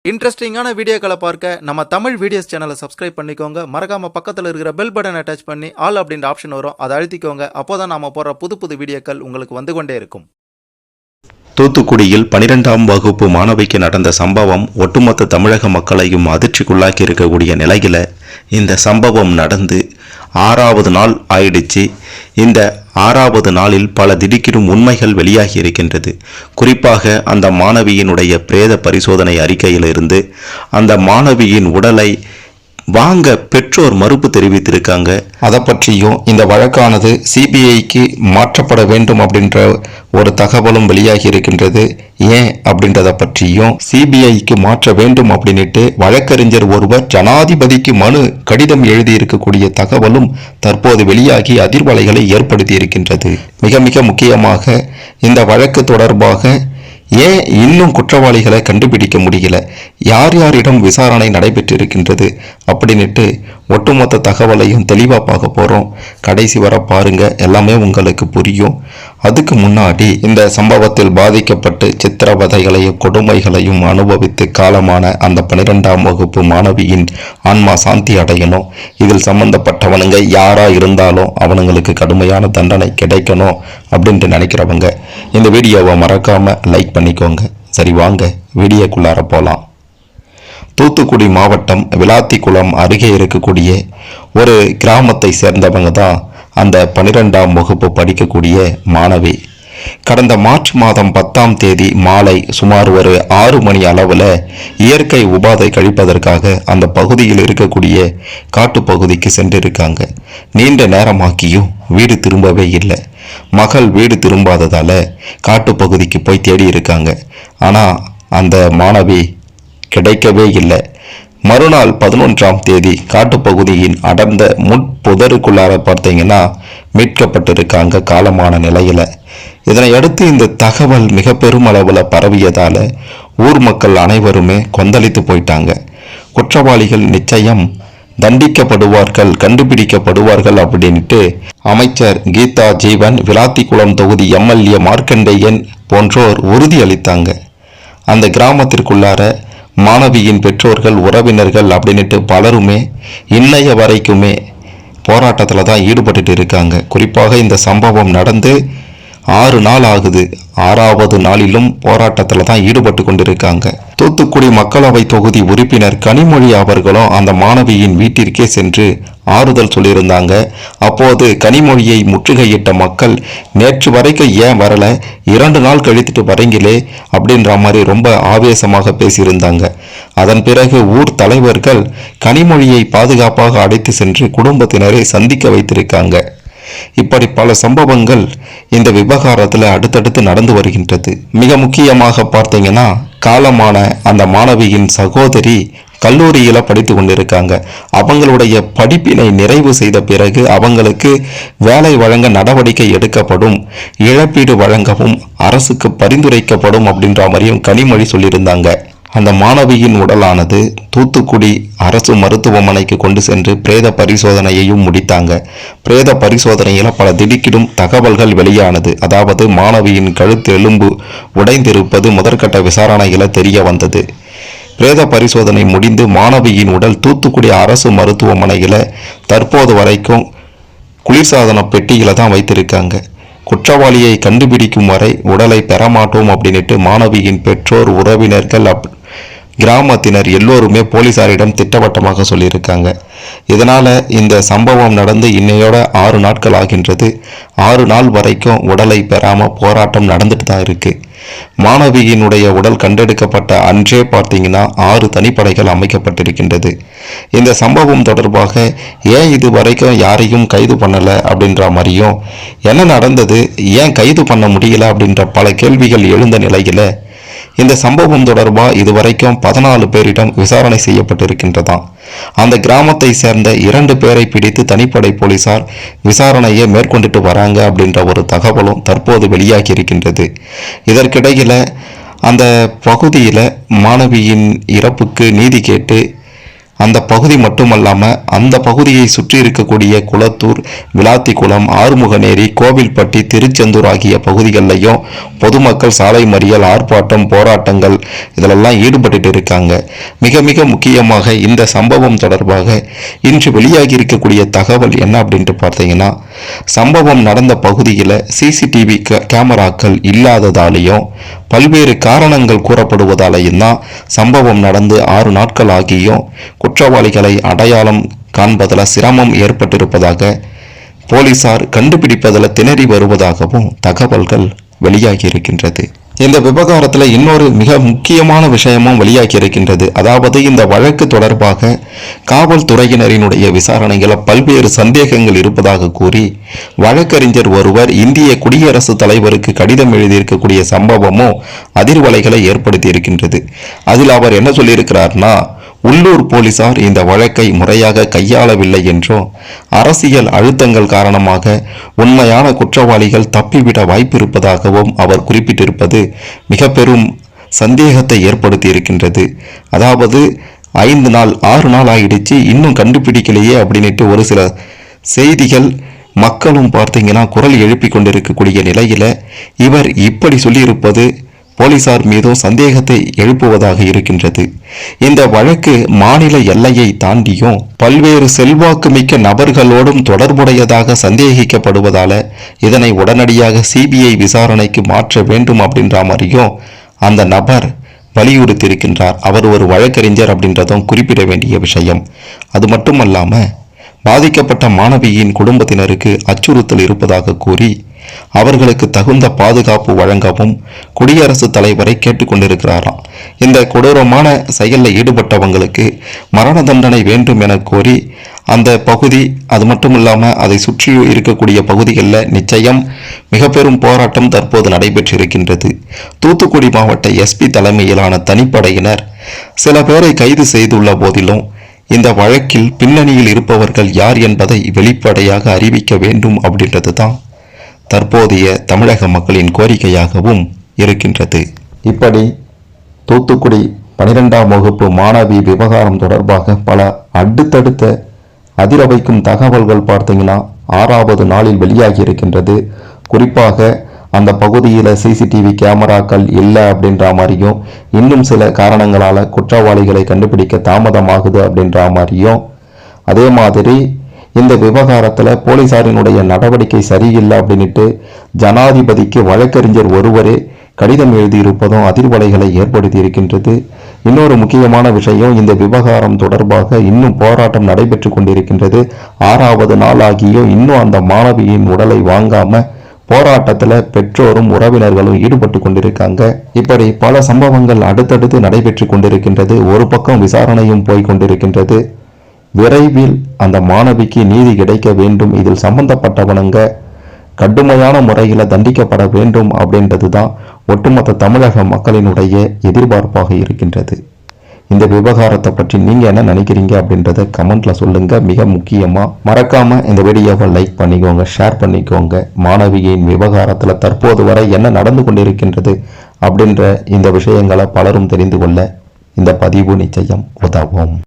இன்ட்ரெஸ்டிங்கான வீடியோக்களை பார்க்க நம்ம தமிழ் வீடியோஸ் சேனலை சப்ஸ்கிரைப் பண்ணிக்கோங்க. மறக்காம பக்கத்தில் இருக்கிற பெல் பட்டனை டச் பண்ணி ஆல் அப்படின்ற ஆப்ஷன் வரும், அதை அழுத்திக்கோங்க. அப்போதான் நாம போற புது வீடியோக்கள் உங்களுக்கு வந்து கொண்டே இருக்கும். தூத்துக்குடியில் 12ஆம் வகுப்பு மாணவிக்கு நடந்த சம்பவம் ஒட்டுமொத்த தமிழக மக்களையும் அதிர்ச்சிக்குள்ளாக்கி இருக்கக்கூடிய நிலையில இந்த சம்பவம் நடந்து 6வது நாள் ஆயிடுச்சு. இந்த 6வது நாளில் பல திடுக்கிடும் உண்மைகள் வெளியாகி இருக்கின்றது. குறிப்பாக அந்த மாணவியினுடைய பிரேத பரிசோதனை அறிக்கையிலிருந்து அந்த மாணவியின் உடலை வாங்க பெற்றோர் மறுப்பு தெரிவித்திருக்காங்க. அதை பற்றியும் இந்த வழக்கானது சிபிஐக்கு மாற்றப்பட வேண்டும் அப்படின்ற ஒரு தகவலும் வெளியாகி இருக்கின்றது. ஏன் அப்படின்றத பற்றியும் சிபிஐக்கு மாற்ற வேண்டும் அப்படின்ட்டு வழக்கறிஞர் ஒருவர் ஜனாதிபதிக்கு மனு கடிதம் எழுதி இருக்கக்கூடிய தகவலும் தற்போது வெளியாகி அதிர்வலைகளை ஏற்படுத்தி இருக்கின்றது. மிக மிக முக்கியமாக இந்த வழக்கு தொடர்பாக ஏன் இன்னும் குற்றவாளிகளை கண்டுபிடிக்க முடியல, யார் யாரிடம் விசாரணை நடைபெற்றிருக்கின்றது அப்படின்ட்டு ஒட்டுமொத்த தகவலையும் தெளிவாக பார்க்க போகிறோம். கடைசி வர பாருங்க, எல்லாமே உங்களுக்கு புரியும். அதுக்கு முன்னாடி இந்த சம்பவத்தில் பாதிக்கப்பட்டு சித்திரவதைகளையும் கொடுமைகளையும் அனுபவித்து காலமான அந்த 12ஆம் வகுப்பு மாணவியின் ஆன்மா சாந்தி அடையணும். இதில் சம்பந்தப்பட்டவனுங்க யாரா இருந்தாலும் அவனுங்களுக்கு கடுமையான தண்டனை கிடைக்கணும் அப்படின்ட்டு நினைக்கிறவங்க இந்த வீடியோவை மறக்காம லைக் பண்ணிக்கோங்க. சரி, வாங்க வீடியோக்குள்ளார போகலாம். தூத்துக்குடி மாவட்டம் விளாத்திக்குளம் அருகே இருக்கக்கூடிய ஒரு கிராமத்தை சேர்ந்தவங்க தான் அந்த 12ஆம் வகுப்பு படிக்கக்கூடிய மாணவி. கடந்த மார்ச் மாதம் 10ஆம் தேதி மாலை சுமார் ஒரு 6 மணி அளவில் இயற்கை உபாதை கழிப்பதற்காக அந்த பகுதியில் இருக்கக்கூடிய காட்டுப்பகுதிக்கு சென்றிருக்காங்க. நீண்ட நேரமாக்கியும் வீடு திரும்பவே இல்லை. மகள் வீடு திரும்பாததால காட்டுப்பகுதிக்கு போய் தேடி இருக்காங்க. ஆனால் அந்த மாணவி கிடைக்கவே இல்லை. மறுநாள் 11ஆம் தேதி காட்டுப்பகுதியின் அடர்ந்த முட்புதருக்குள்ளார பார்த்தீங்கன்னா மீட்கப்பட்டிருக்காங்க காலமான நிலையில. இதனை அடுத்து இந்த தகவல் மிக பெரும் அளவில் பரவியதால ஊர் மக்கள் அனைவருமே கொந்தளித்து போயிட்டாங்க. குற்றவாளிகள் நிச்சயம் தண்டிக்கப்படுவார்கள், கண்டுபிடிக்கப்படுவார்கள் அப்படின்ட்டு அமைச்சர் கீதா ஜீவன், விளாத்திக்குளம் தொகுதி எம்எல்ஏ மார்க்கண்டேயன் போன்றோர் உறுதி அளித்தாங்க. அந்த கிராமத்திற்குள்ளார மாணவியின் பெற்றோர்கள், உறவினர்கள் அப்படின்ட்டு பலருமே இன்னைய வரைக்குமே போராட்டத்தில் தான் ஈடுபட்டு இருக்காங்க. குறிப்பாக இந்த சம்பவம் நடந்து 6 நாள் ஆகுது. 6வது நாளிலும் போராட்டத்தில் தான் ஈடுபட்டு கொண்டிருக்காங்க. தூத்துக்குடி மக்களவை தொகுதி உறுப்பினர் கனிமொழி அவர்களும் அந்த மாணவியின் வீட்டிற்கே சென்று ஆறுதல் சொல்லியிருந்தாங்க. அப்போது கனிமொழியை முற்றுகையிட்ட மக்கள் நேற்று வரைக்கும் ஏன் வரல, 2 நாள் கழித்துட்டு வரீங்களே அப்படின்ற மாதிரி ரொம்ப ஆவேசமாக பேசியிருந்தாங்க. அதன் பிறகு ஊர் தலைவர்கள் கனிமொழியை பாதுகாப்பாக அழைத்து சென்று குடும்பத்தினரை சந்திக்க வைத்திருக்காங்க. இப்படி பல சம்பவங்கள் இந்த விவகாரத்தில் அடுத்தடுத்து நடந்து வருகின்றது. மிக முக்கியமாக பார்த்தீங்கன்னா காலமான அந்த மாணவியின் சகோதரி கல்லூரியில் படித்து கொண்டிருக்காங்க. அவங்களுடைய படிப்பினை நிறைவு செய்த பிறகு அவங்களுக்கு வேலை வழங்க நடவடிக்கை எடுக்கப்படும், இழப்பீடு வழங்கவும் அரசுக்கு பரிந்துரைக்கப்படும் அப்படின்ற மாதிரியும் கனிமொழி சொல்லியிருந்தாங்க. அந்த மாணவியின் உடலானது தூத்துக்குடி அரசு மருத்துவமனைக்கு கொண்டு சென்று பிரேத பரிசோதனையையும் முடித்தாங்க. பிரேத பரிசோதனையில் பல திடுக்கிடும் தகவல்கள் வெளியானது. அதாவது மாணவியின் கழுத்து எலும்பு உடைந்திருப்பது முதற்கட்ட விசாரணையில் தெரிய வந்தது. பிரேத பரிசோதனை முடிந்து மாணவியின் உடல் தூத்துக்குடி அரசு மருத்துவமனையில் தற்போது வரைக்கும் குளிர்சாதன பெட்டியில தான் வைத்திருக்காங்க. குற்றவாளியை கண்டுபிடிக்கும் வரை உடலை பெறமாட்டோம் அப்படின்ட்டு மாணவியின் பெற்றோர், உறவினர்கள், கிராமத்தினர் எல்லோருமே போலீசாரிடம் திட்டவட்டமாக சொல்லியிருக்காங்க. இதனால இந்த சம்பவம் நடந்து இன்னையோட 6 நாட்கள் ஆகின்றது. 6 நாள் வரைக்கும் உடலை பெறாம போராட்டம் நடந்துட்டு தான் இருக்கு. மாணவியினுடைய உடல் கண்டெடுக்கப்பட்ட அன்றே பார்த்தீங்கன்னா 6 தனிப்படைகள் அமைக்கப்பட்டிருக்கின்றது. இந்த சம்பவம் தொடர்பாக ஏன் இது வரைக்கும் யாரையும் கைது பண்ணலை அப்படின்ற மாதிரியும், என்ன நடந்தது, ஏன் கைது பண்ண முடியல அப்படின்ற பல கேள்விகள் எழுந்த நிலையில இந்த சம்பவம் தொடர்பாக இதுவரைக்கும் 14 பேரிடம் விசாரணை செய்யப்பட்டிருக்கின்றதாம். அந்த கிராமத்தை சேர்ந்த 2 பேரை பிடித்து தனிப்படை போலீசார் விசாரணையை மேற்கொண்டுட்டு வராங்க அப்படின்ற ஒரு தகவலும் தற்போது வெளியாகி இருக்கின்றது. இதற்கிடையில் அந்த பகுதியில் மாணவியின் இறப்புக்கு நீதி கேட்டு அந்த பகுதி மட்டுமல்லாமல் அந்த பகுதியை சுற்றி இருக்கக்கூடிய குளத்தூர், விளாத்திக்குளம், ஆறுமுகநேரி, கோவில்பட்டி, திருச்செந்தூர் ஆகிய பகுதிகளிலையும் பொதுமக்கள் சாலை மறியல், ஆர்ப்பாட்டம், போராட்டங்கள் இதிலெல்லாம் ஈடுபட்டு இருக்காங்க. மிக மிக முக்கியமாக இந்த சம்பவம் தொடர்பாக இன்று வெளியாகி இருக்கக்கூடிய தகவல் என்ன அப்படின்ட்டு பார்த்தீங்கன்னா, சம்பவம் நடந்த பகுதியில் சிசிடிவி கேமராக்கள் இல்லாததாலேயும் பல்வேறு காரணங்கள் கூறப்படுவதாலேயும் தான் சம்பவம் நடந்து 6 நாட்கள் ஆகியும் குற்றவாளிகளை அடையாளம் காண்பதில் சிரமம் ஏற்பட்டிருப்பதாக போலீசார் கண்டுபிடிப்பதில் திணறி வருவதாகவும் தகவல்கள் வெளியாகி இருக்கின்றது. இந்த விவகாரத்தில் இன்னொரு மிக முக்கியமான விஷயமும் வெளியாகி இருக்கின்றது. அதாவது இந்த வழக்கு தொடர்பாக காவல்துறையினரினுடைய விசாரணைகளில் பல்வேறு சந்தேகங்கள் இருப்பதாக கூறி வழக்கறிஞர் ஒருவர் இந்திய குடியரசுத் தலைவருக்கு கடிதம் எழுதியிருக்கக்கூடிய சம்பவமும் அதிர்வலைகளை ஏற்படுத்தி இருக்கின்றது. அதில் அவர் என்ன சொல்லியிருக்கிறார்னா, உள்ளூர் போலீசார் இந்த வழக்கை முறையாக கையாளவில்லை என்றும் அரசியல் அழுத்தங்கள் காரணமாக உண்மையான குற்றவாளிகள் தப்பிவிட வாய்ப்பிருப்பதாகவும் அவர் குறிப்பிட்டிருப்பது மிக பெரும் சந்தேகத்தை ஏற்படுத்தி இருக்கின்றது. அதாவது 5 நாள் 6 நாள் ஆகிடுச்சு, இன்னும் கண்டுபிடிக்கலையே அப்படின்ட்டு ஒரு சில செய்திகள் மக்களும் பார்த்தீங்கன்னா குரல் எழுப்பி கொண்டிருக்கக்கூடிய நிலையில இவர் இப்படி சொல்லியிருப்பது போலீசார் மீதும் சந்தேகத்தை எழுப்புவதாக இருக்கின்றது. இந்த வழக்கு மாநில எல்லையை தாண்டியும் பல்வேறு செல்வாக்கு மிக்க நபர்களோடும் தொடர்புடையதாக சந்தேகிக்கப்படுவதால இதனை உடனடியாக சிபிஐ விசாரணைக்கு மாற்ற வேண்டும் அப்படின்ற மாதிரியும் அந்த நபர் வலியுறுத்தியிருக்கின்றார். அவர் ஒரு வழக்கறிஞர் அப்படின்றதும் குறிப்பிட வேண்டிய விஷயம். அது மட்டுமல்லாம பாதிக்கப்பட்ட மாணவியின் குடும்பத்தினருக்கு அச்சுறுத்தல் இருப்பதாக கூறி அவர்களுக்கு தகுந்த பாதுகாப்பு வழங்கவும் குடியரசுத் தலைவரை கேட்டுக்கொண்டிருக்கிறாராம். இந்த கொடூரமான செயலில் ஈடுபட்டவங்களுக்கு மரண தண்டனை வேண்டும் என கோரி அந்த பகுதி, அது மட்டும் இல்லாமல் அதை சுற்றி இருக்கக்கூடிய பகுதிகளில் நிச்சயம் மிக பெரும் போராட்டம் தற்போது நடைபெற்றிருக்கின்றது. தூத்துக்குடி மாவட்ட எஸ்பி தலைமையிலான தனிப்படையினர் சில பேரை கைது செய்துள்ள போதிலும் இந்த வழக்கில் பின்னணியில் இருப்பவர்கள் யார் என்பதை வெளிப்படையாக அறிவிக்க வேண்டும் அப்படின்றது தான் தற்போதைய தமிழக மக்களின் கோரிக்கையாகவும் இருக்கின்றது. இப்படி தூத்துக்குடி 12ஆம் வகுப்பு மாணவி விவகாரம் தொடர்பாக பல அடுத்தடுத்த அதிர வைக்கும் தகவல்கள் பார்த்தீங்கன்னா 6வது நாளில் வெளியாகி இருக்கின்றது. குறிப்பாக அந்த பகுதியில் சிசிடிவி கேமராக்கள் இல்லை அப்படின்ற மாதிரியும், இன்னும் சில காரணங்களால் குற்றவாளிகளை கண்டுபிடிக்க தாமதமாகுது அப்படின்ற மாதிரியும், அதே மாதிரி இந்த விவகாரத்தில் போலீசாரினுடைய நடவடிக்கை சரியில்லை அப்படின்ட்டு ஜனாதிபதிக்கு வழக்கறிஞர் ஒருவரே கடிதம் எழுதியிருப்பதும் அதிர்வலைகளை ஏற்படுத்தி இருக்கின்றது. இன்னொரு முக்கியமான விஷயம், இந்த விவகாரம் தொடர்பாக இன்னும் போராட்டம் நடைபெற்று கொண்டிருக்கின்றது. 6வது நாள் ஆகியும் இன்னும் அந்த மாணவியின் உடலை வாங்காம போராட்டத்தில் பெற்றோரும் உறவினர்களும் ஈடுபட்டு கொண்டிருக்காங்க. இப்படி பல சம்பவங்கள் அடுத்தடுத்து நடைபெற்று கொண்டிருக்கின்றது. ஒரு பக்கம் விசாரணையும் போய் கொண்டிருக்கின்றது. விரைவில் அந்த மாணவிக்கு நீதி கிடைக்க வேண்டும், இதில் சம்பந்தப்பட்டவனுங்க கடுமையான முறையில் தண்டிக்கப்பட வேண்டும் அப்படின்றது தான் ஒட்டுமொத்த தமிழக மக்களினுடைய எதிர்பார்ப்பாக இருக்கின்றது. இந்த விவகாரத்தை பற்றி நீங்க என்ன நினைக்கிறீங்க அப்படின்றத கமெண்ட்ல சொல்லுங்க. மிக முக்கியமா மறக்காம இந்த வீடியோவை லைக் பண்ணிக்கோங்க, ஷேர் பண்ணிக்கோங்க. மாணவியின் விவகாரத்தில் தற்போது வரை என்ன நடந்து கொண்டிருக்கின்றது அப்படின்ற இந்த விஷயங்களை பலரும் தெரிந்து கொள்ள இந்த பதிவு நிச்சயம் உதவும்.